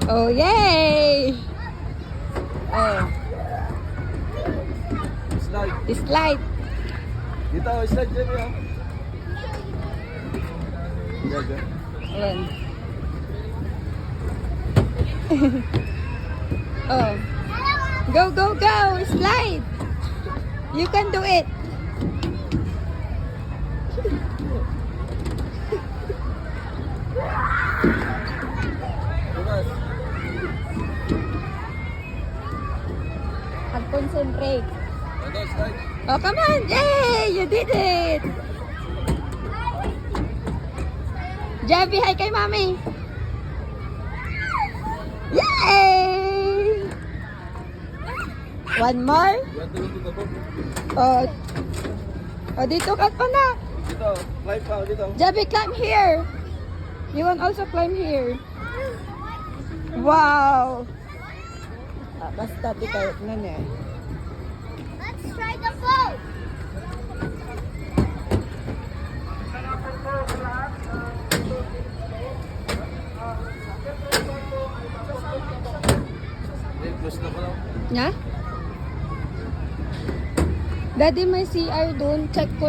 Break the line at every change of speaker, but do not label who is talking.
Oh, yay! Oh,
Slide.
slide.
Dito, slide dyan yan. Yan, yan.
Ayan. Oh. Go, go, go! Slide! You can do it!
Bukas.
Concentrate.
Ito, slide.
Oh, come on! Yay! You did it! Javi, hi kay Mami! Yay! One more?
Yan, tulog dito po.
Oh, oh dito ka pa na.
Dito, climb pa, dito.
Javi, climb here. You want also climb here. Wow! Ah, basta di kayo nun eh.
Let's try the boat.
Close na pala.
Nga? Daddy, may CR doon. Check ko